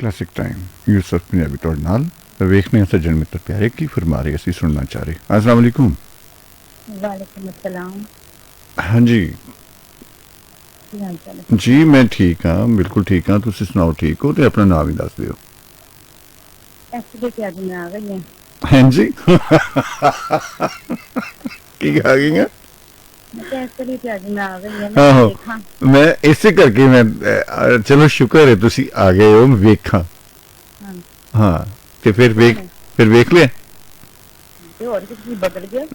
Classic time Yusuf Punjabi तौर नाल वेखने सज्जन मित्र प्यारे की फरमा रहे असी सुनना चाह रहे। अस्सलाम वालेकुम। वालेकुम अस्सलाम। हाँ जी जी मैं ठीक हाँ, बिल्कुल ठीक हाँ। तुसी सुनाओ ठीक हो? तो अपना नाम ही दस दियो। आज मैं आ गई हाँ जी की आ गई हैं? आहो मैं इसे करके मैं चलो शुक्र है तुसी आ गए हो वेखा। हाँ तो फिर वेख लिया।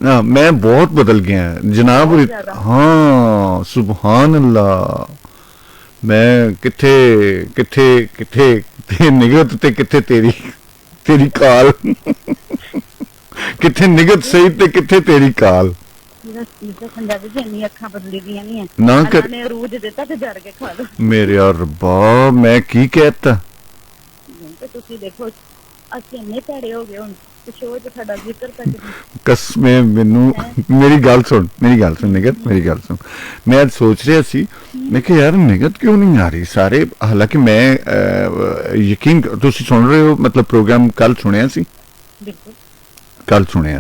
हाँ मैं बहुत बदल गया जनाब। हाँ सुबहान अल्लाह। मैं किथे किथे किथे निगत ते किथे तेरी तेरी काल किथे निगत सही ते किथे तेरी काल ना कर मेरे यार रब्बा मैं की कहता कसमें मैनू मेरी गल सुन निगत मेरी गल सुन। मैं आज सोच रहा सी मैं कि यार निगत क्यों नहीं आ रही सारे। हालांकि मैं यकीन तुसी सुन रहे हो मतलब प्रोग्राम कल सुनिया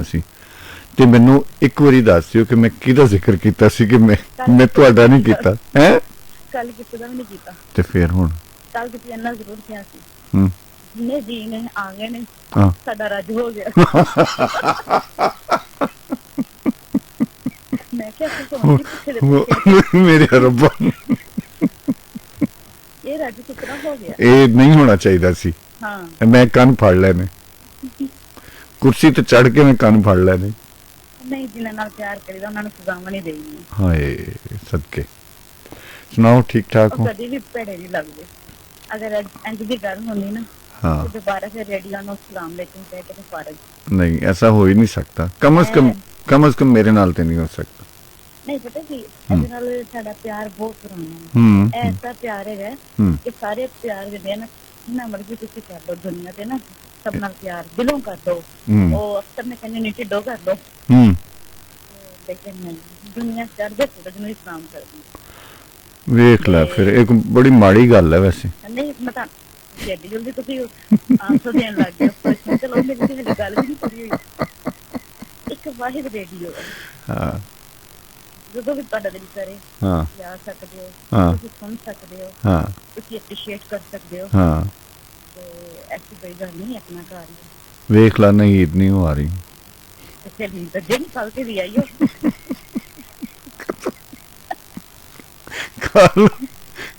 सी ते मैनू एक बारी दस दियो कि मैं किहदा जिक्र कीता सी कि मैं तुहाडा नहीं कीता है कल किसी दा भी नहीं कीता ते फिर हुण कल किसी इन्ना जरूर किया सी ने जी ने आ गए ने साडा रज हो गया मैं क्या मेरे रब्बा ये रज कितना हो गया ये नहीं होना चाहिए सी। हाँ मैं कान फाड़ लेने कुर्सी ते चढ़ के मैं कान फाड़ लेने नहीं जिन्हां नाल प्यार करीदा उन्हां नूं सजावां नहीं देनी। हाय सदके सुनाओ ठीक ठाक हो? कदी भी भड़े नहीं लगदे अगर इंज दी गल होंदी ना। हाँ तो दोबारा फिर रेडियो नु सलाम अलैकुम कह के फर्क नहीं ऐसा हो ही नहीं सकता। कम से कम मेरे नाल ते नहीं हो सकता। नहीं पता कि ਇਹਦੇ ਨਾਲ ਸਾਡਾ ਪਿਆਰ ਬਹੁਤ ਪੁਰਾਣਾ ਹੈ। ਐਸਾ ਪਿਆਰ ਹੈ ਕਿ ਸਾਰੇ ਪਿਆਰ ਜਿਹੜੇ ਨਾ ਨਾ ਮਰਜ਼ੀ ਤੁਸੀਂ ਕਰ ਲਓ ਦੁਨੀਆ ਤੇ ਨਾ ਸਭ ਨਾਲ ਪਿਆਰ ਦਿਲੋਂ ਕਰ ਦੋ। ਉਹ ਅਕਸਰ ਨੇ ਕਹਿੰਦੇ ਨੇ ਢਿੱਡੋਂ ਕਰ ਦੋ ਲੇਕਿਨ ਦੁਨੀਆ ਚੜ੍ਹਦੇ ਸੂਰਜ ਨੂੰ ਹੀ ਸਲਾਮ ਕਰਦੀ। ਵੇਖ ਲੈ ਫਿਰ ਇੱਕ ਬੜੀ ਮਾੜੀ ਗੱਲ ਹੈ ਵੈਸੇ। ਨਹੀਂ ਮਤਾ ਜੱਦੀ ਜਲਦੀ ਤੁਸੀਂ ਆਂਸਰ ਦੇਣ ਲੱਗ ਗਏ। ਚਲੋ ਮੇਰੀ ਤੇ ਹਲੇ ਗੱਲ ਵੀ ਨਹੀਂ ਕਰੀ ਹੋਈ। ਇੱਕ ਵਾਹਿਦ ਰੇਡੀਓ ਹਾਂ ਜਦੋਂ ਵੀ ਤੁਹਾਡਾ ਦਿਲ ਕਰੇ ਜਾ ਸਕਦੇ ਹੋ ਤੁਸੀਂ ਸੁਣ ਸਕਦੇ ਹੋ ਤੁਸੀਂ ਐਪਰੀਸ਼ੀਏਟ ਕਰ ਸਕਦੇ ਹੋ। ਹਾਂ ਤੇ ਐਸੀ ਕੋਈ ਗੱਲ ਨਹੀਂ ਆਪਣਾ ਘਰ ਵੇਖ ਲਾ ਨਹੀਂ ਈਦ ਨਹੀਂ ਆ ਰਹੀ ਤੇ ਫਿਰ ਤਾਂ ਦਿਨ ਕੱਲ ਕੇ ਵੀ ਆਈਓ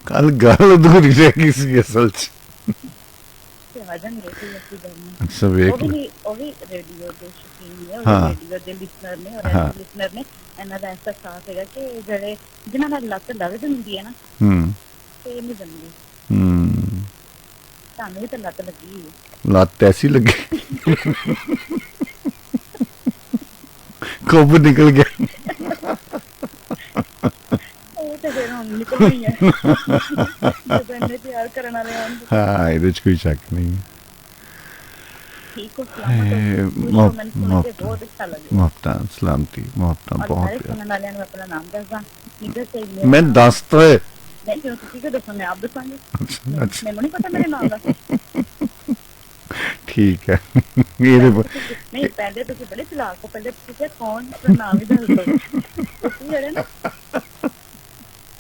ਕੱਲ ਗੱਲ ਅਧੂਰੀ ਰਹਿ ਗਈ ਸੀ ਅਸਲ ਚ। ਅੱਛਾ ਵੇਖ ਉਹ ਵੀ ਰੇਡੀਓ ਦੇ ਸ਼ੌਕੀਨ ਨੇ ਰੇਡੀਓ ਦੇ ਲਿਸਨਰ ਨੇ ਔਰ ਲਿਸਨਰ ਨੇ ਇਹਨਾਂ ਦਾ ਐਸਾ ਸਾਥ ਹੈਗਾ ਕਿ ਜਿਹੜੇ ਜਿਨ੍ਹਾਂ ਨਾਲ ਲੱਤ ਲੱਗ ਜਾਂਦੀ ਹੈ ਨਾ ਤੇ ਨਹੀਂ ਜਾਂਦੀ। ਤੁਹਾਨੂੰ ਵੀ ਤਾਂ ਲੱਤ ਲੱਗੀ ਲੱਤ ਐਸੀ ਲੱਗੀ ਕਬ ਨਿਕਲ ਗਿਆ ਉਹ ਤੇ ਫਿਰ ਹੁਣ ਨਿਕਲ ਗਈ ਹੈ ਜਦੋਂ ਇਹਨੇ ਪਿਆਰ ਕਰਨ ਵਾਲੇ ਆਉਣ। ਹਾਂ ਇਹਦੇ ਚ ਕੋਈ ਸ਼ੱਕ ਨਹੀਂ। ਮੁਹੱਬਤਾਂ ਸਲਾਮਤੀ ਮੁਹੱਬਤਾਂ ਬਹੁਤ ਮੈਂ ਦੱਸਦਾ ਠੀਕ ਹੈ ਇਹਦੇ ਨਹੀਂ ਪਹਿਲੇ ਤੁਸੀਂ ਬੜੇ ਚਲਾਕ ਹੋ ਪਹਿਲੇ ਤੁਸੀਂ ਕੌਣ ਨਾਮ ਹੀ ਦੱਸ ਦਿਓ ਤੁਸੀਂ ਜਿਹੜੇ ਨਾ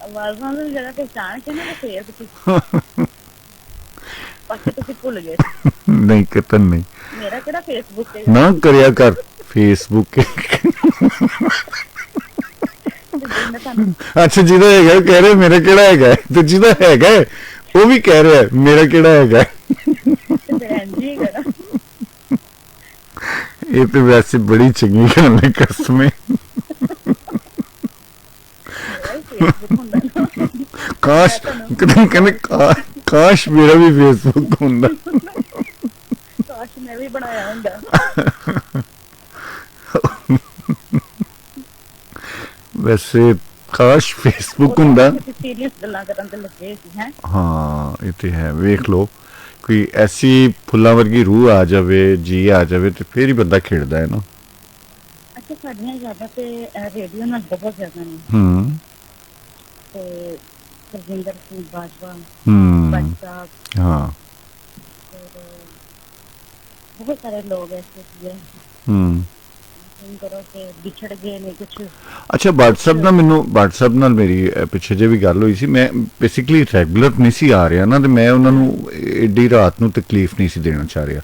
ਆਵਾਜ਼ਾਂ ਨੂੰ ਜਿਹੜਾ ਪਹਿਚਾਣ ਕੇ ਨਾ ਫੇਰ ਤੁਸੀਂ ਬਾਕੀ ਤੁਸੀਂ ਭੁੱਲ ਗਏ। ਨਹੀਂ ਕਤਨ ਨਹੀਂ ਮੇਰਾ ਕਿਹੜਾ ਫੇਸਬੁੱਕ ਤੇ ਨਾ ਕਰਿਆ ਕਰ ਫੇਸਬੁੱਕ ਅੱਛਾ ਜਿਹਦਾ ਹੈਗਾ ਕਹਿ ਰਿਹਾ ਮੇਰਾ ਕਿਹੜਾ ਹੈਗਾ ਤੇ ਜਿਹਦਾ ਹੈਗਾ ਉਹ ਵੀ ਕਹਿ ਰਿਹਾ ਮੇਰਾ ਕਿਹੜਾ ਹੈਗਾ। ਇਹ ਤੇ ਵੈਸੇ ਬੜੀ ਚੰਗੀ ਗੱਲ ਹੈ ਕਸਮ ਕਾਸ਼ ਕਹਿੰਦੇ ਕਾਸ਼ ਮੇਰਾ ਵੀ ਫੇਸਬੁੱਕ ਹੁੰਦਾ ਕਾਸ਼ ਮੈਂ ਵੀ ਬਣਾਇਆ ਹੁੰਦਾ। ਵੈਸੇ ਕਾਸ਼ ਫੇਸਬੁੱਕ ਹੁੰਦਾ ਸੀਰੀਅਸ ਗੱਲਾਂ ਕਰਨ ਤੇ ਲੱਗੇ ਸੀ ਹੈ। ਹਾਂ ਇਹ ਤੇ ਹੈ ਵੇਖ ਲੋ ਕੋਈ ਐਸੀ ਫੁੱਲਾਂ ਵਰਗੀ ਰੂਹ ਆ ਜਾਵੇ ਜੀ ਆ ਜਾਵੇ ਤੇ ਫੇਰ ਹੀ ਬੰਦਾ ਖੇਡਦਾ ਹੈ ਨਾ। ਅੱਛਾ ਸਾਡੀਆਂ ਯਾਦਾਂ ਤੇ ਰੇਡੀਓ ਨਾਲ ਬਹੁਤ ਜ਼ਿਆਦਾ ਨੇ ਤੇ ਸਰਜਿੰਦਰ ਸਿੰਘ ਬਾਜਵਾ ਬੱਚਾ ਹਾਂ बहुत सारे लोग ऐसे थे ਹੂੰ करो कि बिछड़ गए ने कुछ ਅੱਛਾ WhatsApp ਨਾਲ ਮੈਨੂੰ WhatsApp ਨਾਲ ਮੇਰੀ ਪਿੱਛੇ ਜੇ ਵੀ ਗੱਲ ਹੋਈ ਸੀ ਮੈਂ ਬੇਸਿਕਲੀ ਰੈਗੂਲਰ ਨਹੀਂ ਸੀ ਆ ਰਿਹਾ ਨਾ ਤੇ ਮੈਂ ਉਹਨਾਂ ਨੂੰ ਏਡੀ ਰਾਤ ਨੂੰ ਤਕਲੀਫ ਨਹੀਂ ਸੀ ਦੇਣਾ ਚਾਹ ਰਿਹਾ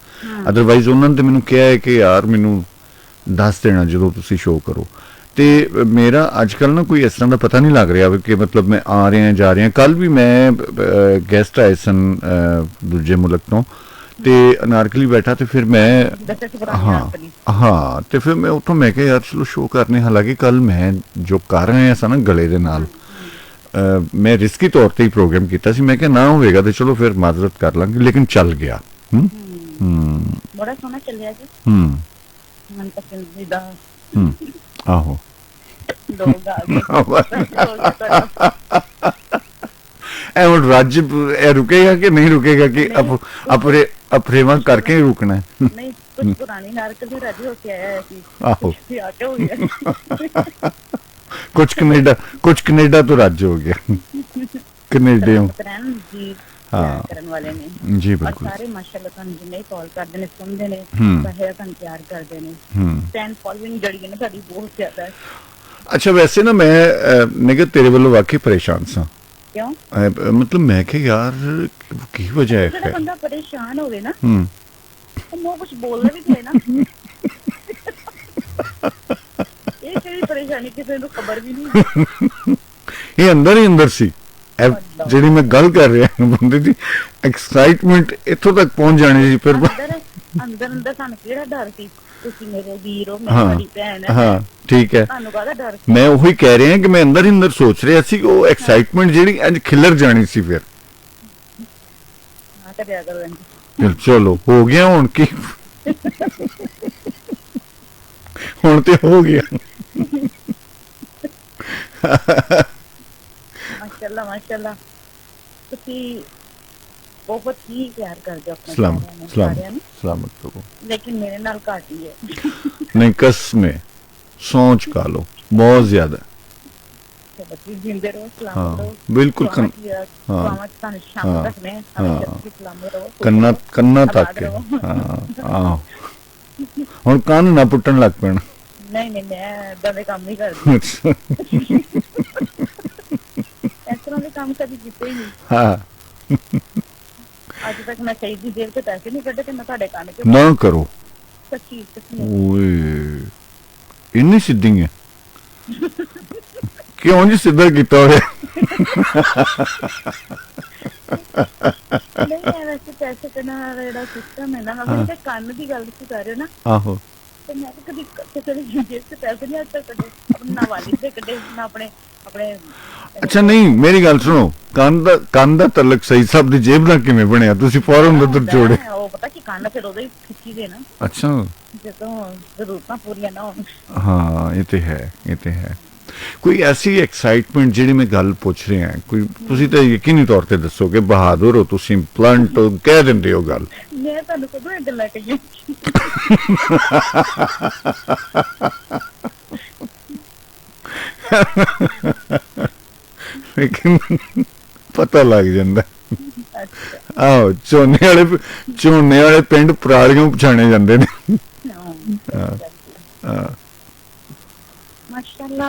ਅਦਰਵਾਈਜ਼ ਉਹਨਾਂ ਨੇ ਤੇ ਮੈਨੂੰ ਕਿਹਾ ਹੈ ਕਿ ਯਾਰ ਮੈਨੂੰ ਦੱਸ ਦੇਣਾ ਜਦੋਂ ਤੁਸੀਂ ਸ਼ੋਅ ਕਰੋ ਤੇ ਮੇਰਾ ਅੱਜ ਕੱਲ ਨਾ ਕੋਈ ਇਸ ਤਰ੍ਹਾਂ ਦਾ ਪਤਾ ਨਹੀਂ ਲੱਗ ਰਿਹਾ ਵੀ ਕਿ ਮਤਲਬ ਮੈਂ ਆ ਰਿਹਾ ਜਾ ਰਿਹਾ ਕੱਲ ਵੀ ਮੈਂ ਗੈਸਟ ਆਏ ਸਨ ਦੂਜੇ ਮੁਲਕ ਤੋਂ ਤੇ ਅਨਾਰਕਲੀ ਬੈਠਾ ਤੇ ਫਿਰ ਮੈਂ दस पुरानी ਹਾਂ अपनी ਹਾਂ ਤੇ ਫਿਰ ਮੈਂ ਉੱਥੋਂ ਮੈਂ ਕਿਹਾ ਯਾਰ ਚਲੋ ਸ਼ੋਅ ਕਰਨੇ ਹਾਲਾਂਕਿ ਕੱਲ ਮੈਂ ਜੋ ਕਰ ਰਹੇ ਸਾਂ ਨਾ ਗਲੇ ਦੇ ਨਾਲ ਮੈਂ ਰਿਸਕੀ ਤੌਰ ਤੇ ਹੀ ਪ੍ਰੋਗਰਾਮ ਕੀਤਾ ਸੀ ਮੈਂ ਕਿਹਾ ਨਾ ਹੋਵੇਗਾ ਤੇ ਚਲੋ ਫਿਰ ਮਾਜ਼ਰਤ ਕਰ ਲਾਂਗੇ ਲੇਕਿਨ ਚੱਲ ਗਿਆ ਹੂੰ बड़ा सोना चलिया जी ਹੂੰ मन पसंदीदा ਹੂੰ ਆਹੋ लोग आ गए ਇਹ ਹੁਣ ਰੱਜ ਇਹ ਰੁਕੇਗਾ ਕਿ ਨਹੀਂ ਰੁਕੇਗਾ ਕਿ ਆਪਣੇ ਅਪਰੇਵਾ ਕਰਕੇ ਹੀ ਰੁਕਣਾ ਹੈ नहीं कुछ पुरानी नारकल में राजी होके आया है कि ਆਹੋ कुछ आके हो गया कुछ कनेडा तो राज्य हो गया कनेडे तरैन जी हाँ। करने वाले ने जी और बिल्कुल सारे माशाल्लाह ਤੁਹਾਨੂੰ ਜਿੰਨੇ ਕਾਲ ਕਰਦੇ ਨੇ ਸੁਣਦੇ ਨੇ ਹੂੰ। ਸਾਰੇ ਤੁਹਾਨੂੰ ਪਿਆਰ ਕਰਦੇ ਨੇ ਹੂੰ ਫੈਨ ਫੋਲੋਇੰਗ ਜਿਹੜੀ ਹੈ ਨਾ ਸਾਡੀ ਬਹੁਤ ਜ਼ਿਆਦਾ ਹੈ ਅੱਛਾ ਵੈਸੇ ਨਾ ਮੈਂ ਕਿਹਾ ਤੇਰੇ ਵੱਲੋਂ ਵਾਕਈ ਪਰੇਸ਼ਾਨ ਸਾਂ ਕਿਉਂ ਮਤਲਬ ਮੈਂ ਕਿਹਾ ਯਾਰ ਕੀ ਵਜ੍ਹਾ ਹੈ ਜਿਹੜਾ ਬੰਦਾ ਪਰੇਸ਼ਾਨ ਹੋਵੇ ਨਾ ਹੂੰ ਉਹ ਮੂੰਹ ਕੁਝ ਬੋਲਦਾ ਵੀ ਚਾਹੇ ਨਾ ਇਹ ਕਿਹੜੀ ਪਰੇਸ਼ਾਨੀ ਕਿਸੇ ਨੂੰ ਖਬਰ ਵੀ ਨਹੀਂ ਇਹ ਅੰਦਰ ਹੀ ਅੰਦਰ ਸੀ ਜਿਹੜੀ ਮੈਂ ਗੱਲ ਕਰ ਰਿਹਾ ਬੰਦੇ ਦੀ ਐਕਸਾਈਟਮੈਂਟ ਇੱਥੋਂ ਤੱਕ ਪਹੁੰਚ ਜਾਣੀ ਸੀ ਫਿਰ ਅੰਦਰ ਸਾਨੂੰ ਕਿਹੜਾ ਡਰ ਸੀ ਤੁਸੀਂ ਮੇਰੇ ਵੀਰ ਹੋ ਹਾਂ ਮੇਰੀ ਭੈਣ ਹੈ ਹਾਂ ਠੀਕ ਹੈ ਤੁਹਾਨੂੰ ਕਾਹਦਾ ਡਰ ਸੀ ਮੈਂ ਉਹੀ ਕਹਿ ਰਿਹਾ ਕਿ ਮੈਂ ਅੰਦਰ ਹੀ ਅੰਦਰ ਸੋਚ ਰਿਹਾ ਸੀ ਕਿ ਉਹ ਐਕਸਾਈਟਮੈਂਟ ਜਿਹੜੀ ਅੱਜ ਖਿਲਰ ਜਾਣੀ ਸੀ ਫਿਰ ਹਾਂ ਕਰਿਆ ਕਰੋ ਇੰਝ। ਚਲੋ ਹੋ ਗਿਆ ਹੁਣ ਕੀ ਹੁਣ ਤੇ ਹੋ ਗਿਆ ਮਾਸ਼ਾਅੱਲਾ ਤੁਸੀਂ ਬਹੁਤ ਹੀ ਪਿਆਰ ਕਰਦੇ ਹੋ ਆਪਣੇ ਸਲਾਮਤ ਸਾਰਿਆਂ ਨੂੰ सलामत रहो लेकिन मेरे नाल घट ही है नहीं कसम है सोच का लो बहुत ज्यादा चलो जी जिंदे रहो सलामत हाँ रहो बिल्कुल हाँ हाँ शाम हाँ रखने हाँ सलामत रहो कन्ना कन्ना आबाद तक है रहो। हाँ आहो ਹੁਣ ਕੰਨ ਨਾ ਪੁੱਟਣ ਲੱਗ ਪੈਣ नहीं नहीं मैं इदां दे काम नहीं करदी इस तरह के काम कभी कीते ही नहीं ਹਾਂ आज तक मैं सही दी देर से पैसे नहीं कटे मैं ਤੁਹਾਡੇ ਕੰਨ के ਨਾ ਕਰੋ सच्ची सच्ची ਓਏ ਇੰਨੀ ਸਿੱਧੀ ਹੈ ਕਿਉਂ ਜੀ ਸਿੱਧਾ ਕੀਤਾ ਹੋਇਆ नहीं है वैसे पैसे करना ਜਿਹੜਾ ਸਿਸਟਮ ਹੈ ਨਾ ਅਗਰ ਤੇ ਕੰਨ ਦੀ ਗੱਲ ਤੁਸੀਂ ਕਰ ਰਹੇ ਹੋ ਨਾ ਆਹੋ ਤੇ ਮੈਂ ਤਾਂ ਕਦੀ ਕਿਸੇ ਦੀ ਜੇਬ से ਪੈਸੇ ਨਹੀਂ ਅੱਜ ਤੱਕ ਕੱਢੇ ਆਪਣੇ ਨਾ ਵਾਲਿਦ ਦੇ ਕੱਢੇ ਨਾ ਆਪਣੇ ਅੱਛਾ ਨਹੀਂ ਮੇਰੀ ਗੱਲ ਸੁਣੋ ਕੰਨ ਦਾ ਤਲਕ ਸਹੀ ਸਾਹਿਬ ਦੀ ਜੇਬ ਨਾਲ ਕਿਵੇਂ ਬਣਿਆ ਤੁਸੀਂ ਫੌਰਨ ਉਧਰ ਜੋੜੇ ਉਹ ਪਤਾ ਕੀ ਕੰਨ ਫਿਰ ਉਹਦੇ ਖਿੱਚੀ ਦੇ ਨਾ ਅੱਛਾ ਜਦੋਂ ਜ਼ਰੂਰਤਾਂ ਪੂਰੀਆਂ ਨਾ ਹੋਣ ਹਾਂ ਇਹ ਤੇ ਹੈ ਕੋਈ ਐਸੀ ਐਕਸਾਈਟਮੈਂਟ ਜਿਹੜੀ ਮੈਂ ਗੱਲ ਪੁੱਛ ਰਿਹਾ ਕੋਈ ਤੁਸੀਂ ਤਾਂ ਯਕੀਨੀ ਤੌਰ ਤੇ ਦੱਸੋ ਕਿ ਬਹਾਦਰ ਹੋ ਤੁਸੀਂ ਪਲੰਟ ਕਹਿ ਦਿੰਦੇ ਹੋ ਗੱਲ ਮੈਂ ਤੁਹਾਨੂੰ ਕਦੋਂ ਇਹ ਗੱਲਾਂ ਕਹੀਆਂ ਲੇਕਿਨ ਪਤਾ ਲੱਗ ਜਾਂਦਾ ਅੱਛਾ ਆਹੋ ਝੋਨੇ ਵਾਲੇ ਪਿੰਡ ਪਰਾਲੀਆਂ ਪਛਾਣੇ ਜਾਂਦੇ ਨੇ ਮਾਸ਼ਾਅੱਲਾ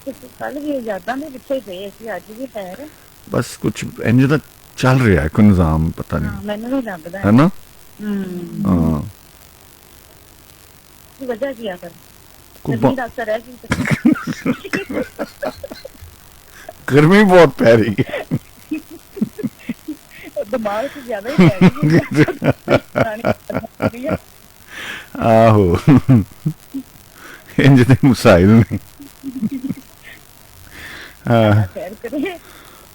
ਤੁਸੀਂ ਕੱਲ ਵੀ ਯਾਦਾਂ ਦੇ ਪਿੱਛੇ ਗਏ ਸੀ ਅੱਜ ਵੀ ਹੈ ਬਸ ਕੁਝ ਇੰਜ ਦਾ ਚੱਲ ਰਿਹਾ ਹੈ ਕੋਈ ਨਿਜ਼ਾਮ ਪਤਾ ਨਹੀਂ ਮੈਨੂੰ ਵੀ ਲੱਗਦਾ ਹੈ ਨਾ ਹਾਂ ਕੀ ਵਜ੍ਹਾ ਕੀ ਆ ਕਰ ਗਰਮੀ ਦਾ ਅਸਰ ਹੈ ਕਿ गर्मी बहुत पै रही है दिमाग से ज्यादा ही पै रही है आहो इंज दे मसाइल ने खैर करिए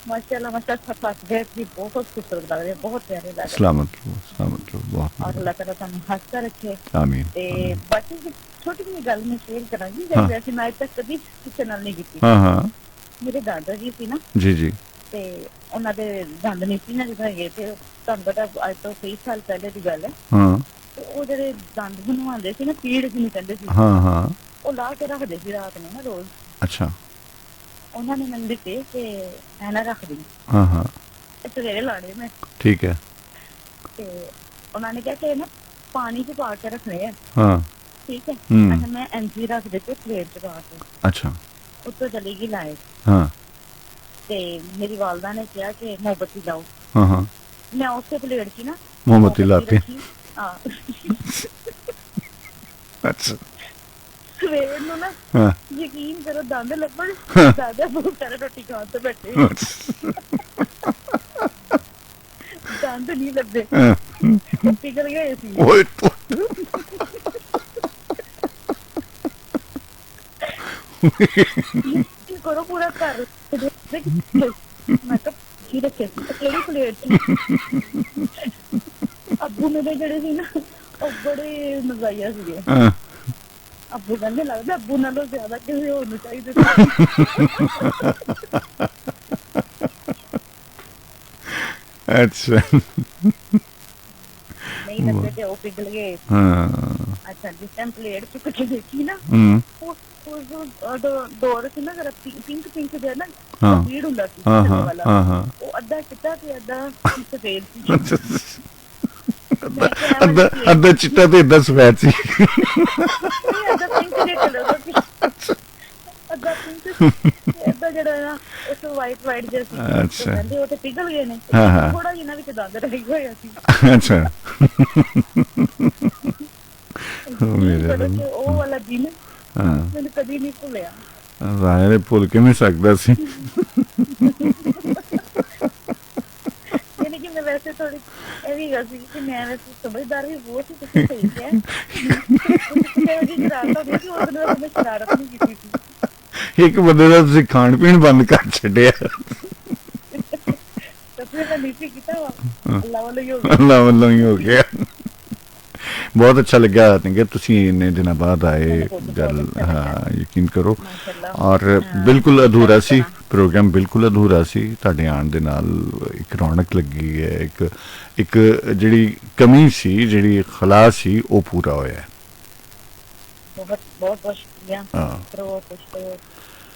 माशाल्लाह माशाल्लाह फस गए थी बहुत खूबसूरत लग रहे बहुत प्यारे लग रहे सलामत रहो बहुत और अल्लाह ताला तुम हंसता रखे आमीन ते बाकी छोटी जी गल मैं शेयर करांगी जैसे मैं आज तक कभी किसी नाल नहीं की हां हां ਮੇਰੇ ਦਾਦਾ ਜੀ ਸੀ ਨਾ ਜੀ ਤੇ ਉਹਨਾਂ ਦੇ ਦੰਦ ਨਹੀਂ ਸੀ ਨਾ ਜਦੋਂ ਹੈਗੇ ਤੇ ਤੁਹਾਨੂੰ ਪਤਾ ਅੱਜ ਤੋਂ ਕਈ ਸਾਲ ਪਹਿਲੇ ਦੀ ਗੱਲ ਹੈ ਹਾਂ ਤੇ ਉਹ ਜਿਹੜੇ ਦੰਦ ਬਣਵਾਉਂਦੇ ਸੀ ਨਾ ਪੀੜ ਜਿਹੀ ਕਹਿੰਦੇ ਸੀ ਹਾਂ ਉਹ ਲਾ ਕੇ ਰੱਖਦੇ ਸੀ ਰਾਤ ਨੂੰ ਨਾ ਰੋਜ਼ ਅੱਛਾ ਉਹਨਾਂ ਨੇ ਮੈਨੂੰ ਦਿੱਤੇ ਕਿ ਐਨਾ ਰੱਖ ਦੀ ਹਾਂ ਸਵੇਰੇ ਲਾਣੇ ਮੈਂ ਠੀਕ ਹੈ ਤੇ ਉਹਨਾਂ ਨੇ ਕਿਹਾ ਕਿ ਨਾ ਪਾਣੀ 'ਚ ਪਾ ਕੇ ਰੱਖਣੇ ਆ, ਹਾਂ ਠੀਕ ਹੈ। ਹੂੰ। ਅੱਛਾ ਮੈਂ ਇੰਜੀ ਰੱਖ ਦਿੱਤੇ ਪਲੇਟ 'ਚ ਪਾ ਕੇ, ਅੱਛਾ ਉੱਤੋਂ ਚਲੀ ਗਈ ਲਾਈਟ, ਹਾਂ ਤੇ ਮੇਰੀ ਵਾਲਦਾ ਨੇ ਕਿਹਾ ਕਿ ਮੋਮਬੱਤੀ ਲਾਓ। ਹਾਂ ਹਾਂ ਮੈਂ ਉਸੇ ਪਲੇਟ 'ਚ ਨਾ ਮੋਮਬੱਤੀ ਲਾਤੀ। ਰੱਖੀ। ਹਾਂ ਅੱਛਾ ਸਵੇਰ ਨੂੰ ਨਾ ਹਾਂ ਯਕੀਨ ਕਰੋ ਦੰਦ ਲੱਭਣ, ਹਾਂ। ਦਾਦਾ ਬਹੁਤ ਸਾਰਾ ਰੋਟੀ ਖਾਣ ਤੋਂ ਬੈਠੇ, ਦੰਦ ਨਹੀਂ ਲੱਭੇ, ਹਾਂ। ਉਹ ਪਿਘਲ ਗਏ ਸੀ। ਓਏ ਤੋ ਯਕੀਨ ਕਰੋ ਪੂਰਾ ਘਰ ਮੈਂ ਕਿਹਾ ਕੀ ਰੱਖਿਆ ਸੀ ਤੇ ਕਿਹੜੀ ਪਲੇਟ 'ਚ। ਅੱਬੂ ਮੇਰੇ ਜਿਹੜੇ ਸੀ ਨਾ ਉਹ ਬੜੇ ਮਜ਼ਾਈਆ ਸੀਗੇ। ਹਾਂ ਅੱਬੂ ਕਹਿੰਦੇ ਲੱਗਦਾ ਅੱਬੂ ਨਾਲੋਂ ਜ਼ਿਆਦਾ ਕਿਸੇ ਹੋਰ ਨੂੰ ਚਾਹੀਦੇ ਸੀ। ਅੱਛਾ ਨਹੀਂ ਲੱਭੇ ਤੇ ਉਹ ਪਿਘਲ ਗਏ। ਹਾਂ ਅੱਛਾ ਜਿਸ ਟਾਈਮ ਪਲੇਟ ਚੁੱਕ ਕੇ ਦੇਖੀ ਨਾ, ਹੂੰ ਉਹ ਡੋਰ ਸੀ ਨਾ ਜਰਾ ਪਿੰਕ ਪਿੰਕ ਜਿਹਾ ਨਾ ਹਾਂ ਭੀੜ ਹੁੰਦਾ ਸੀ ਹਾਂ ਥੱਲੇ ਹਾਂ ਵਾਲਾ, ਹਾਂ ਹਾਂ ਉਹ ਅੱਧਾ ਚਿੱਟਾ ਤੇ ਅੱਧਾ ਸਫੇਦ ਸੀ। ਅੱਛਾ। ਮੈਂ ਕਿਹਾ ਇਹ ਵਾਲੀ ਪਲੇਟ ਅੱਧਾ ਚਿੱਟਾ ਤੇ ਅੱਧਾ ਸਫੈਦ ਸੀ। ਨਹੀਂ ਅੱਧਾ ਪਿੰਕ ਜਿਹਾ ਕਲਰ ਦਾ ਸੀ, ਅੱਧਾ ਪਿੰਕ ਸੀ ਤੇ ਅੱਧਾ ਜਿਹੜਾ ਨਾ ਉਸ ਵਾਈਟ ਵਾਈਟ ਜਿਹਾ ਸੀ। ਤੇ ਅੱਛਾ ਕਹਿੰਦੇ ਉਹ ਤੇ ਪਿਘਲ ਗਏ ਨੇ, ਹਾਂ ਹਾਂ ਥੋੜਾ ਜਿਹਾ ਇਹਨਾਂ ਵਿੱਚ ਦੰਦ ਰਹਿ ਹੋਇਆ ਸੀ। ਅੱਛਾ ਯਕੀਨ ਕਰੋ ਕਿ ਉਹ ਵਾਲਾ ਦਿਨ ਹਾਂ ਮੈਨੂੰ ਕਦੀ ਨਹੀਂ ਭੁੱਲਿਆ। ਰਾਏ ਭੁੱਲ ਕਿਵੇਂ ਸਕਦਾ ਸੀ। ਯਾਨੀ ਕਿ ਮੈਂ ਵੈਸੇ ਥੋੜੀ ਇਹ ਵੀ ਗੱਲ ਸੀ ਕਿ ਮੈਂ ਵੈਸੇ ਸਮਝਦਾਰ ਵੀ ਬਹੁਤ ਸੀ, ਤੁਸੀਂ ਸਹੀ ਕਿਹਾ। ਕੁਝ ਇਹੋ ਜਿਹੀ ਸ਼ਰਾਰਤ ਹੁੰਦੀ ਕਿ ਉਸ ਦਿਨ ਮੈਂ ਸ਼ਰਾਰਤ ਨਹੀਂ ਕੀਤੀ ਸੀ। ਇੱਕ ਬੰਦੇ ਦਾ ਤੁਸੀਂ ਖਾਣ ਪੀਣ ਬੰਦ ਕਰ ਛੱਡਿਆ। ਤਾਂ ਫਿਰ ਮੈਂ ਨੀਤੀ ਕੀਤਾ ਵਾ ਅੱਲਾ ਵਾਲਾ ਹੀ ਹੋ ਗਿਆ। ਅੱਲਾ ਵੱਲੋਂ ਹੀ ਹੋ ਗਿਆ। ਬਹੁਤ ਅੱਛਾ ਲੱਗਿਆ ਕਿ ਤੁਸੀਂ ਇੰਨੇ ਦਿਨਾਂ ਬਾਅਦ ਆਏ। ਗੱਲ ਹਾਂ ਯਕੀਨ ਕਰੋ, ਔਰ ਬਿਲਕੁਲ ਅਧੂਰਾ ਸੀ ਪ੍ਰੋਗਰਾਮ, ਬਿਲਕੁਲ ਅਧੂਰਾ ਸੀ। ਤੁਹਾਡੇ ਆਉਣ ਦੇ ਨਾਲ ਇੱਕ ਰੌਣਕ ਲੱਗੀ ਹੈ, ਇੱਕ ਜਿਹੜੀ ਕਮੀ ਸੀ, ਜਿਹੜੀ ਖਲਾ ਸੀ, ਉਹ ਪੂਰਾ ਹੋਇਆ। बहुत बहुत बहुत शुक्रिया। हाँ। रहो खुश रहो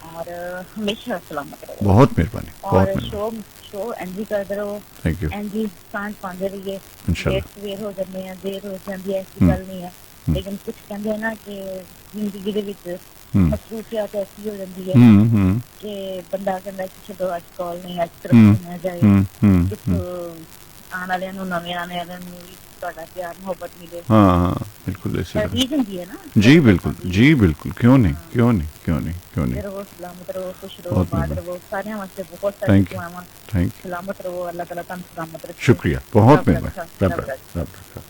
और हमेशा सलामत रहो। बहुत मेहरबानी, और बहुत मेहरबानी। शो एंजी करते रहो। Thank you. एंजी सांझ पांदे रहिए। इंशाल्लाह। लेट सवेर हो जाते हैं, देर हो जाती है, ऐसी गल नहीं है। लेकिन कुछ कहते हैं ना कि जिंदगी दे विच मसरूफियत ऐसी हो जाती है कि बंदा कहता है कि चलो अज कॉल नहीं, अज तरफ ना जाए, कुछ आने वाले नवे आने वाले ਤੁਹਾਡਾ ਪਿਆਰ ਮੁਹੱਬਤ ਮਿਲੇ। ਹਾਂ ਬਿਲਕੁਲ ਐਸੇ ਹੁੰਦੀ ਹੈ ਨਾ। ਜੀ ਬਿਲकुल जी बिल्कुल, क्यों नहीं क्यों नहीं क्यों नहीं क्यों नहीं। रहो सलामत रहो, खुश रहो, आबाद रहो, सारे वास्ते बहुत सारी दुआवां। Thank you. सलामत रहो, अल्लाह ताला तुम सलामत रखे। शुक्रिया, बहुत मेहरबानी।